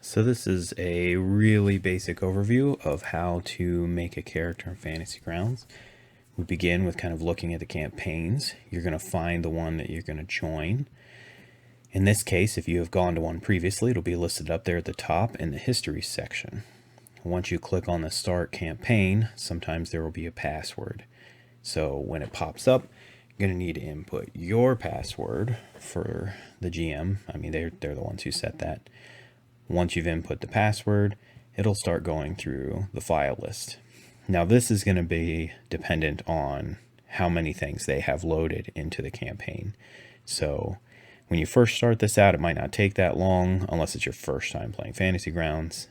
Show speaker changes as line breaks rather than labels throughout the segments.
So this is a really basic overview of how to make a character in Fantasy Grounds. We begin with kind of looking at the campaigns. You're going to find the one that you're going to join. In this case, if you have gone to one previously, it'll be listed up there at the top in the history section. Once you click on the start campaign, sometimes there will be a password. So when it pops up, you're going to need to input your password for the GM. I mean, they're the ones who set that. Once you've input the password, it'll start going through the file list. Now this is going to be dependent on how many things they have loaded into the campaign. So when you first start this out, it might not take that long unless it's your first time playing Fantasy Grounds,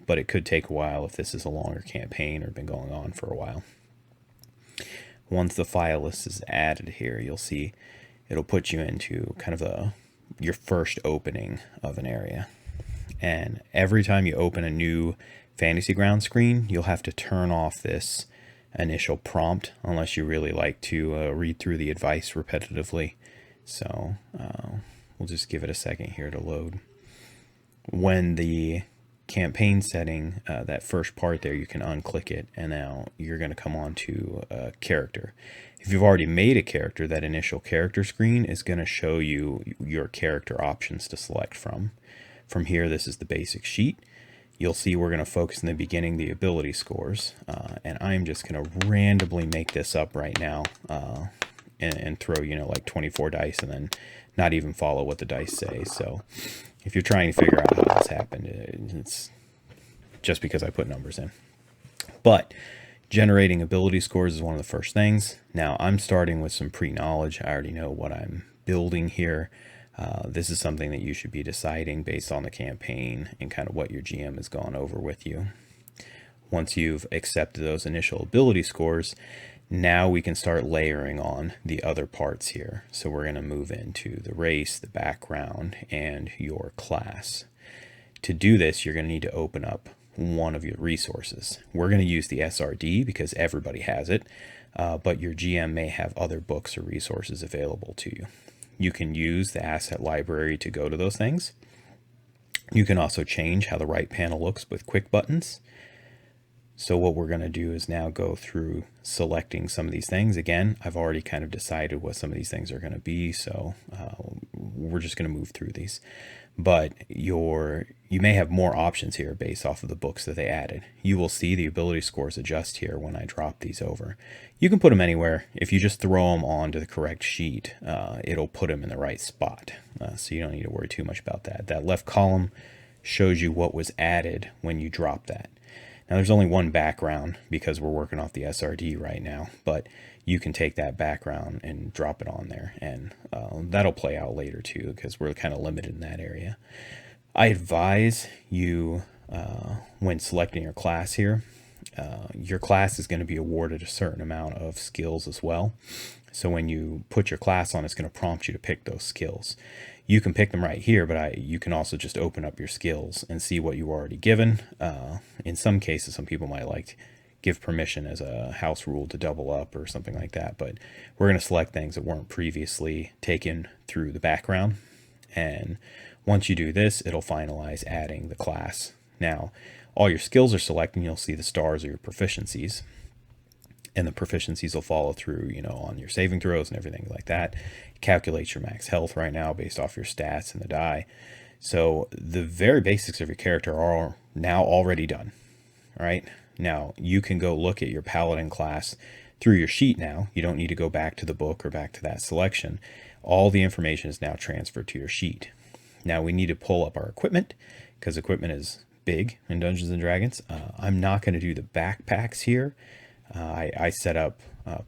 but it could take a while if this is a longer campaign or been going on for a while. Once the file list is added here, you'll see it'll put you into kind of your first opening of an area. And every time you open a new Fantasy Grounds screen, you'll have to turn off this initial prompt unless you really like to read through the advice repetitively. So we'll just give it a second here to load. When the campaign setting, that first part there, you can unclick it, and now you're going to come on to a character. If you've already made a character, that initial character screen is going to show you your character options to select from. From here, this is the basic sheet. You'll see we're going to focus in the beginning the ability scores, and I'm just going to randomly make this up right now and throw, like 24 dice and then not even follow what the dice say. So if you're trying to figure out how this happened, it's just because I put numbers in. But generating ability scores is one of the first things. Now I'm starting with some pre-knowledge. I already know what I'm building here. This is something that you should be deciding based on the campaign and kind of what your GM has gone over with you. Once you've accepted those initial ability scores, now we can start layering on the other parts here. So we're going to move into the race, the background, and your class. To do this, you're going to need to open up one of your resources. We're going to use the SRD because everybody has it, but your GM may have other books or resources available to you. You can use the asset library to go to those things. You can also change how the right panel looks with quick buttons. So what we're going to do is now go through selecting some of these things. Again, I've already kind of decided what some of these things are going to be, so we're just going to move through these. But you may have more options here based off of the books that they added. You will see the ability scores adjust here when I drop these over. You can put them anywhere. If you just throw them onto the correct sheet, it'll put them in the right spot. So you don't need to worry too much about that. That left column shows you what was added when you drop that. Now there's only one background because we're working off the SRD right now, but you can take that background and drop it on there, and that'll play out later too because we're kind of limited in that area. I advise you when selecting your class here, your class is going to be awarded a certain amount of skills as well. So when you put your class on, it's going to prompt you to pick those skills. You can pick them right here, but you can also just open up your skills and see what you were already given. In some cases, some people might like to give permission as a house rule to double up or something like that, but we're going to select things that weren't previously taken through the background. And once you do this, it'll finalize adding the class. Now, all your skills are selected, and you'll see the stars are your proficiencies. And the proficiencies will follow through, on your saving throws and everything like that. It calculates your max health right now based off your stats and the die. So the very basics of your character are now already done. All right. Now you can go look at your paladin class through your sheet now. You don't need to go back to the book or back to that selection. All the information is now transferred to your sheet. Now we need to pull up our equipment because equipment is big in Dungeons and Dragons. I'm not going to do the backpacks here. I set up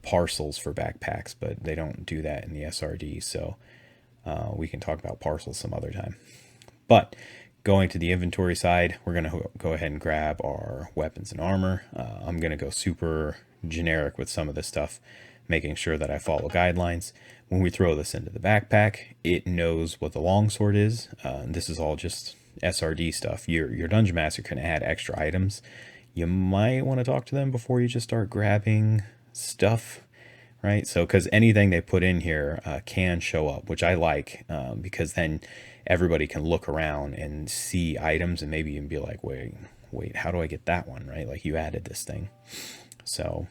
parcels for backpacks, but they don't do that in the SRD, so we can talk about parcels some other time. But going to the inventory side, we're going to go ahead and grab our weapons and armor. I'm going to go super generic with some of this stuff, making sure that I follow guidelines. When we throw this into the backpack, it knows what the longsword is. This is all just SRD stuff. Your dungeon master can add extra items. You might want to talk to them before you just start grabbing stuff, right? So because anything they put in here can show up, which I like, because then everybody can look around and see items and maybe even be like, wait, how do I get that one, right? Like, you added this thing. So,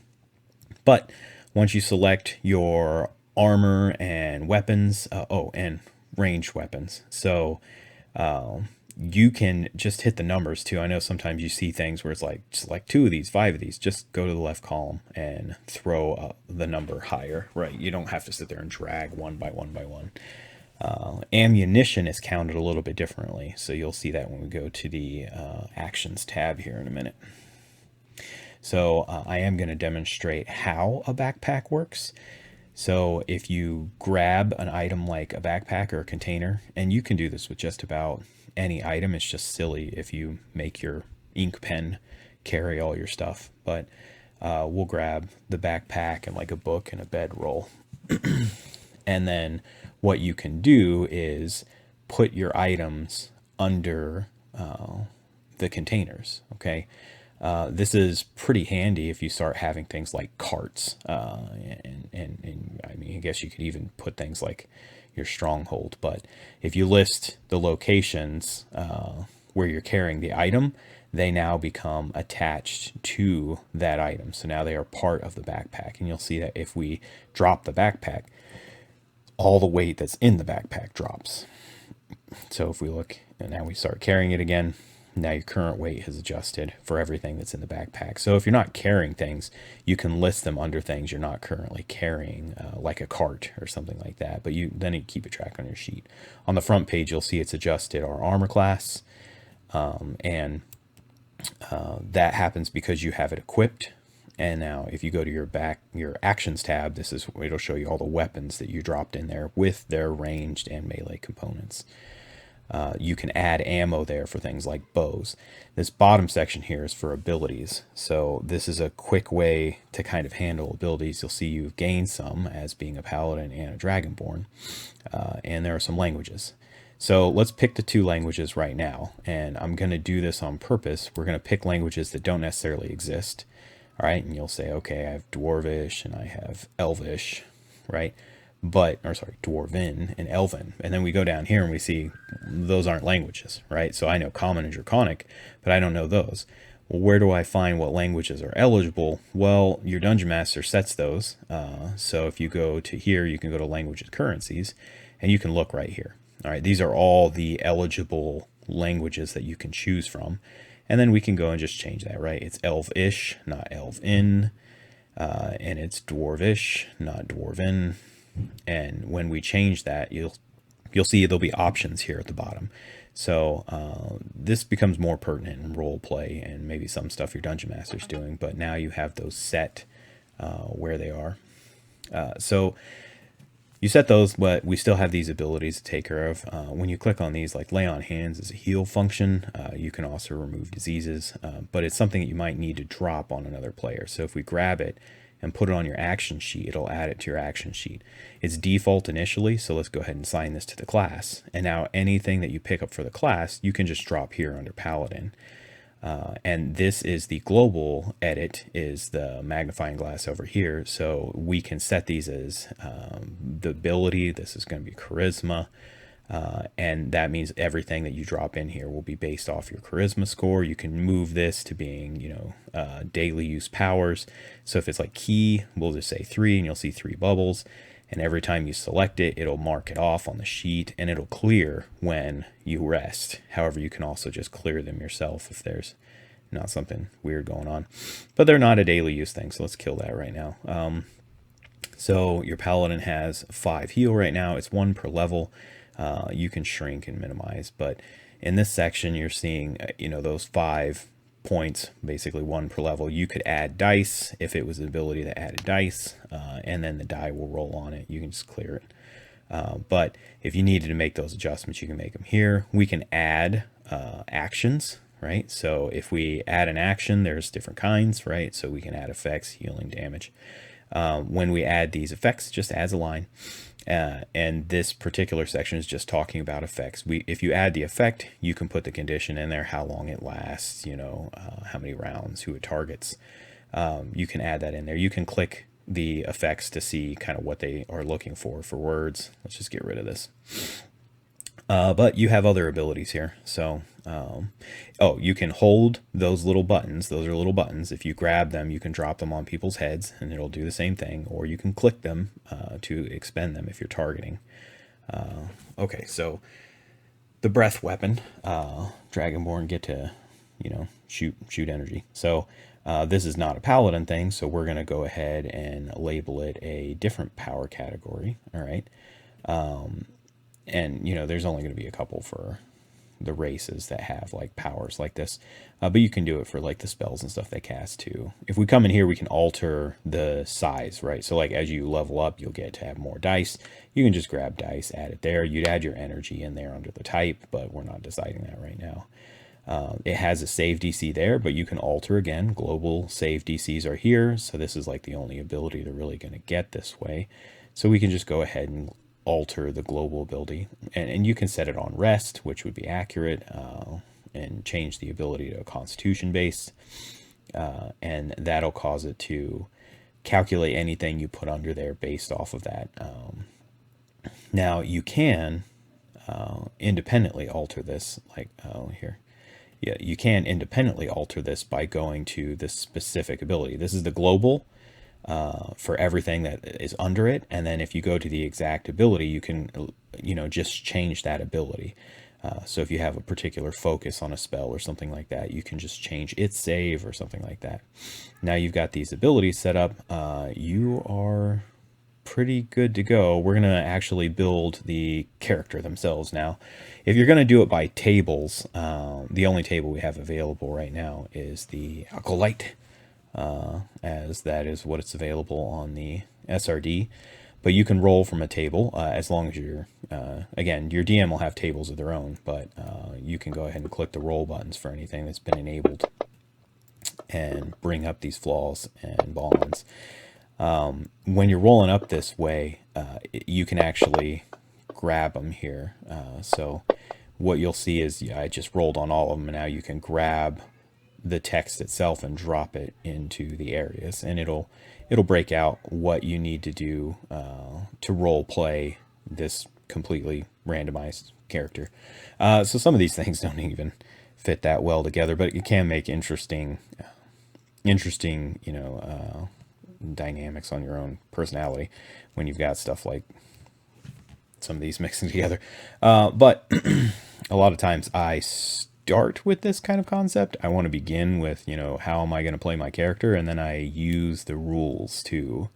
but once you select your armor and weapons, and ranged weapons. So you can just hit the numbers too. I know sometimes you see things where it's like, select 2 of these, 5 of these, just go to the left column and throw up the number higher, right? You don't have to sit there and drag one by one by one. Ammunition is counted a little bit differently. So you'll see that when we go to the actions tab here in a minute. So I am going to demonstrate how a backpack works. So if you grab an item like a backpack or a container, and you can do this with just about any item, it's just silly if you make your ink pen carry all your stuff. But we'll grab the backpack and like a book and a bedroll. And then what you can do is put your items under the containers, okay? This is pretty handy if you start having things like carts, and I mean, I guess you could even put things like your stronghold. But if you list the locations where you're carrying the item, they now become attached to that item. So now they are part of the backpack. And you'll see that if we drop the backpack, all the weight that's in the backpack drops. So if we look, and now we start carrying it again, now your current weight has adjusted for everything that's in the backpack. So if you're not carrying things, you can list them under things you're not currently carrying, like a cart or something like that. But then you keep a track on your sheet. On the front page, you'll see it's adjusted our armor class. And that happens because you have it equipped. And now if you go to your actions tab, it'll show you all the weapons that you dropped in there with their ranged and melee components. You can add ammo there for things like bows. This bottom section here is for abilities. So this is a quick way to kind of handle abilities. You'll see you've gained some as being a paladin and a dragonborn. And there are some languages. So let's pick the 2 languages right now. And I'm going to do this on purpose. We're going to pick languages that don't necessarily exist. All right. And you'll say, okay, I have Dwarvish and I have Elvish, right? Dwarven and Elven. And then we go down here and we see those aren't languages, right? So I know Common and Draconic, but I don't know those. Well, where do I find what languages are eligible? Well, your Dungeon Master sets those. So if you go to here, you can go to Languages Currencies, and you can look right here. All right, these are all the eligible languages that you can choose from. And then we can go and just change that, right? It's Elvish, not Elven. And it's Dwarvish, not Dwarven. And when we change that, you'll see there'll be options here at the bottom. So this becomes more pertinent in role play and maybe some stuff your Dungeon Master's doing. But now you have those set where they are. So you set those, but we still have these abilities to take care of. When you click on these, like Lay on Hands is a heal function. You can also remove diseases, but it's something that you might need to drop on another player. So if we grab it and put it on your action sheet, it'll add it to your action sheet. It's default initially, so let's go ahead and assign this to the class. And now anything that you pick up for the class, you can just drop here under Paladin. And this is the global edit, is the magnifying glass over here. So we can set these as the ability. This is going to be charisma. And that means everything that you drop in here will be based off your charisma score. You can move this to being, daily use powers. So if it's like key, we'll just say 3 and you'll see 3 bubbles. And every time you select it, it'll mark it off on the sheet and it'll clear when you rest. However, you can also just clear them yourself if there's not something weird going on. But they're not a daily use thing, so let's kill that right now. So your Paladin has 5 heal right now. It's 1 per level. You can shrink and minimize, but in this section, you're seeing, those 5 points, basically 1 per level. You could add dice if it was an ability that added dice, and then the die will roll on it. You can just clear it. But if you needed to make those adjustments, you can make them here. We can add actions, right? So if we add an action, there's different kinds, right? So we can add effects, healing, damage. When we add these effects, it just adds a line. And this particular section is just talking about effects. If you add the effect, you can put the condition in there, how long it lasts, how many rounds, who it targets. You can add that in there. You can click the effects to see kind of what they are looking for words. Let's just get rid of this. But you have other abilities here. So, oh, you can hold those little buttons. Those are little buttons. If you grab them, you can drop them on people's heads and it'll do the same thing. Or you can click them to expend them if you're targeting. Okay, so the breath weapon, Dragonborn get to, shoot energy. So this is not a paladin thing, so we're going to go ahead and label it a different power category. All right. And there's only going to be a couple for the races that have like powers like this, but you can do it for like the spells and stuff they cast too. If we come in here, we can alter the size, right? So like as you level up, you'll get to have more dice. You can just grab dice, add it there. You'd add your energy in there under the type, but we're not deciding that right now. It has a save DC there, but you can alter again. Global save DCs are here, so this is like the only ability they're really going to get this way. So we can just go ahead and alter the global ability, and you can set it on rest, which would be accurate, and change the ability to constitution based, and that'll cause it to calculate anything you put under there based off of that. Now you can independently alter this, like here. Yeah, you can independently alter this by going to this specific ability. This is the global for everything that is under it. And then if you go to the exact ability, you can, just change that ability. So if you have a particular focus on a spell or something like that, you can just change its save or something like that. Now you've got these abilities set up. You are pretty good to go. We're going to actually build the character themselves now. If you're going to do it by tables, the only table we have available right now is the Acolyte, as that is what it's available on the SRD. But you can roll from a table as long as you're, again, your DM will have tables of their own, but you can go ahead and click the roll buttons for anything that's been enabled and bring up these flaws and bonds. When you're rolling up this way, you can actually grab them here. So what you'll see is I just rolled on all of them, and now you can grab the text itself and drop it into the areas, and it'll break out what you need to do to role play this completely randomized character. So some of these things don't even fit that well together, but it can make interesting dynamics on your own personality when you've got stuff like some of these mixing together. But a lot of times I start with this kind of concept. I want to begin with, how am I going to play my character? And then I use the rules to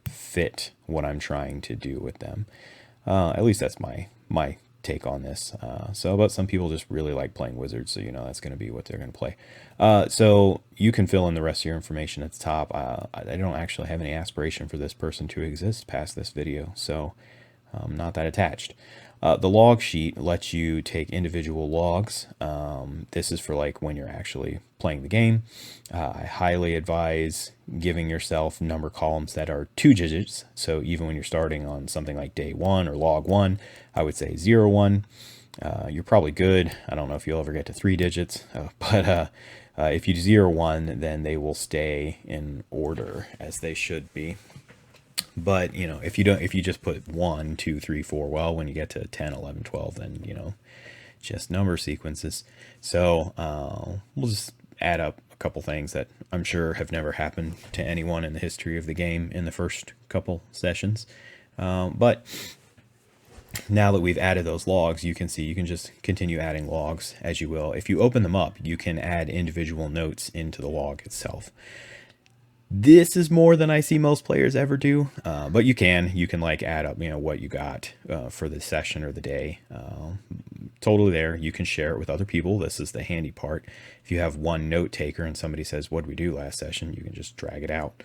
fit what I'm trying to do with them. At least that's my take on this. But some people just really like playing wizards, so that's going to be what they're going to play. So you can fill in the rest of your information at the top. I don't actually have any aspiration for this person to exist past this video, so I'm not that attached. The log sheet lets you take individual logs. This is for like when you're actually playing the game. I highly advise giving yourself number columns that are 2 digits. So even when you're starting on something like day 1 or log 1, I would say 0, 1. You're probably good. I don't know if you'll ever get to 3 digits, but if you do 0, 1, then they will stay in order as they should be. But, if you just put 1, 2, 3, 4, well, when you get to 10, 11, 12, then, just number sequences. So we'll just add up a couple things that I'm sure have never happened to anyone in the history of the game in the first couple sessions. But now that we've added those logs, you can see you can just continue adding logs as you will. If you open them up, you can add individual notes into the log itself. This is more than I see most players ever do, but you can like add up, what you got for the session or the day. Totally there. You can share it with other people. This is the handy part. If you have one note taker and somebody says, what did we do last session? You can just drag it out.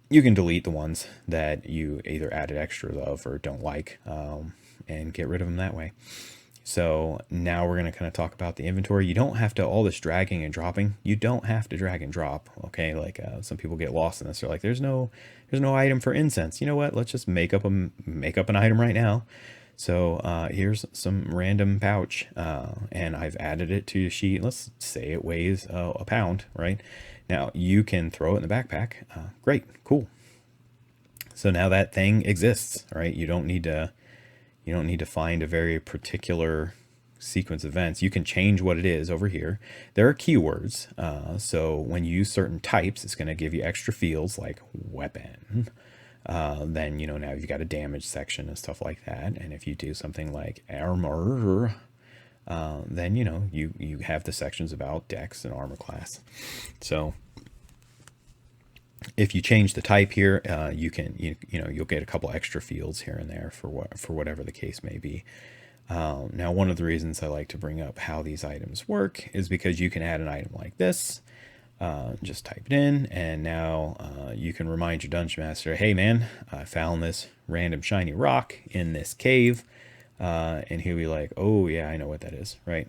You can delete the ones that you either added extras of or don't like, and get rid of them that way. So now we're going to kind of talk about the inventory. You don't have to, all this dragging and dropping, you don't have to drag and drop. Okay. Like some people get lost in this. They're like, there's no item for incense. You know what? Let's just make up an item right now. So here's some random pouch, and I've added it to a sheet. Let's say it weighs a pound, right? Now you can throw it in the backpack. Great. Cool. So now that thing exists, right? You don't need to You don't need to find a very particular sequence of events. You can change what it is over here. There are keywords. So when you use certain types, it's going to give you extra fields like weapon. Then, now you've got a damage section and stuff like that. And if you do something like armor, then, you have the sections about dex and armor class. So if you change the type here, you'll get a couple extra fields here and there for whatever the case may be. Now, one of the reasons I like to bring up how these items work is because you can add an item like this, just type it in, and now you can remind your dungeon master, hey man, I found this random shiny rock in this cave, and he'll be like, oh yeah, I know what that is, right?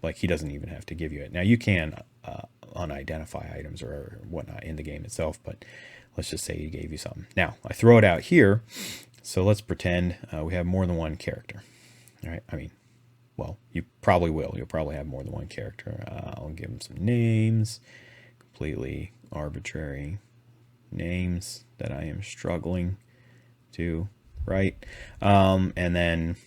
Like he doesn't even have to give you it. Now you can unidentify items or whatnot in the game itself, but let's just say he gave you something. Now I throw it out here, so let's pretend we have more than one character. All right, I mean, well, you probably will. You'll probably have more than one character. I'll give them some names, completely arbitrary names that I am struggling to write. And then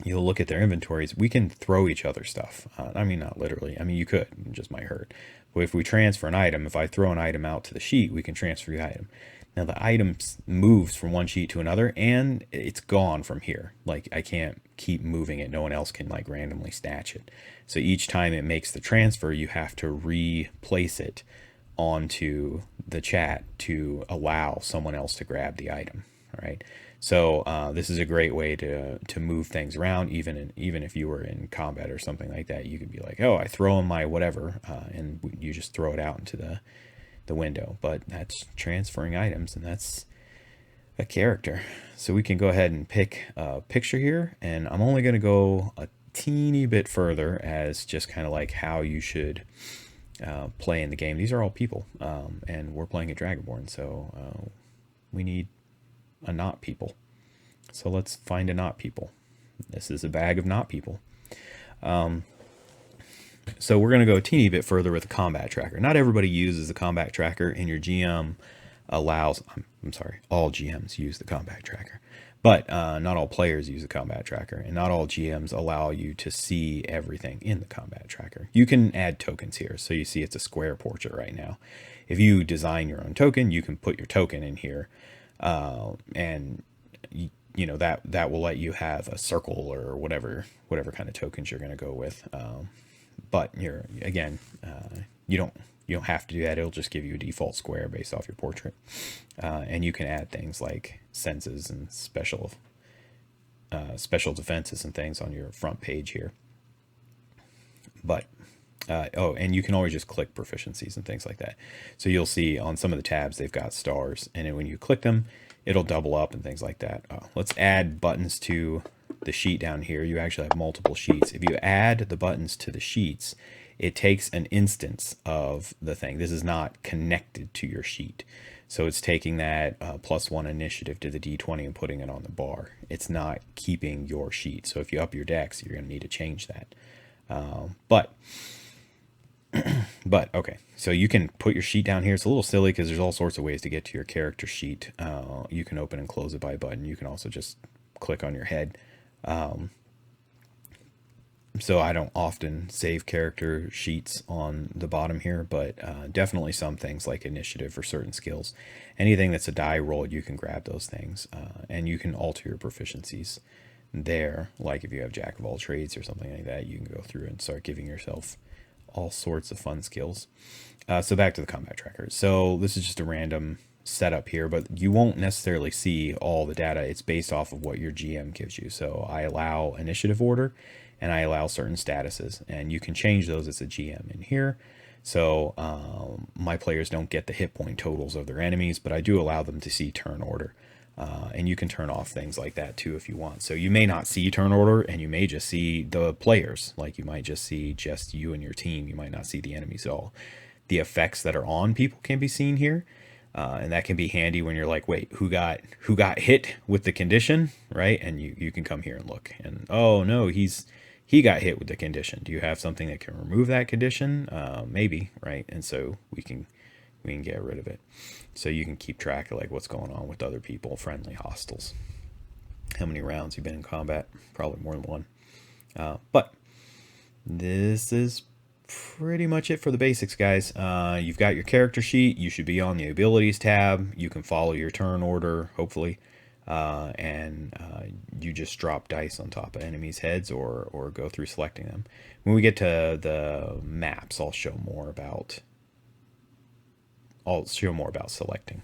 you'll look at their inventories. We can throw each other stuff. I mean, not literally. I mean, you could. It just might hurt. But if we transfer an item, if I throw an item out to the sheet, we can transfer the item. Now the item moves from one sheet to another and it's gone from here. Like I can't keep moving it. No one else can like randomly snatch it. So each time it makes the transfer, you have to replace it onto the chat to allow someone else to grab the item. All right. So this is a great way to move things around. Even if you were in combat or something like that, you could be like, oh, I throw in my whatever, and you just throw it out into the window. But that's transferring items, and that's a character. So we can go ahead and pick a picture here, and I'm only going to go a teeny bit further as just kind of like how you should play in the game. These are all people, and we're playing a Dragonborn, so we need a not people. So let's find a not people. This is a bag of not people. So we're going to go a teeny bit further with the combat tracker. Not everybody uses the combat tracker, and your GM allows, I'm sorry, all GMs use the combat tracker, but not all players use the combat tracker, and not all GMs allow you to see everything in the combat tracker. You can add tokens here. So you see it's a square portrait right now. If you design your own token, you can put your token in here, and that will let you have a circle or whatever kind of tokens you're going to go with. But you don't have to do that. It'll just give you a default square based off your portrait. And you can add things like senses and special defenses and things on your front page here. But and you can always just click proficiencies and things like that. So you'll see on some of the tabs they've got stars, and then when you click them, it'll double up and things like that. Let's add buttons to the sheet down here. You actually have multiple sheets. If you add the buttons to the sheets, it takes an instance of the thing. This is not connected to your sheet. So it's taking that +1 initiative to the D20 and putting it on the bar. It's not keeping your sheet. So if you up your dex, you're going to need to change that. But okay, so you can put your sheet down here. It's a little silly because there's all sorts of ways to get to your character sheet. You can open and close it by button. You can also just click on your head. So I don't often save character sheets on the bottom here, but definitely some things like initiative for certain skills. Anything that's a die roll, you can grab those things, and you can alter your proficiencies there. Like if you have Jack of all trades or something like that, you can go through and start giving yourself all sorts of fun skills. So back to the combat tracker. So this is just a random setup here, but you won't necessarily see all the data. It's based off of what your GM gives you. So I allow initiative order, and I allow certain statuses, and you can change those as a GM in here. So my players don't get the hit point totals of their enemies, but I do allow them to see turn order. And you can turn off things like that too if you want. So you may not see turn order, and you may just see the players. Like you might just see just you and your team. You might not see the enemies at all. The effects that are on people can be seen here. And that can be handy when you're like, wait, who got hit with the condition, right? And you can come here and look, and oh no, he got hit with the condition. Do you have something that can remove that condition? Maybe, right? And so we can get rid of it. So you can keep track of like what's going on with other people, friendly, hostiles. how many rounds you've been in combat. Probably more than one. But this is pretty much it for the basics, guys. You've got your character sheet. You should be on the abilities tab. You can follow your turn order, hopefully. And you just drop dice on top of enemies' heads or go through selecting them. When we get to the maps, I'll show more about selecting.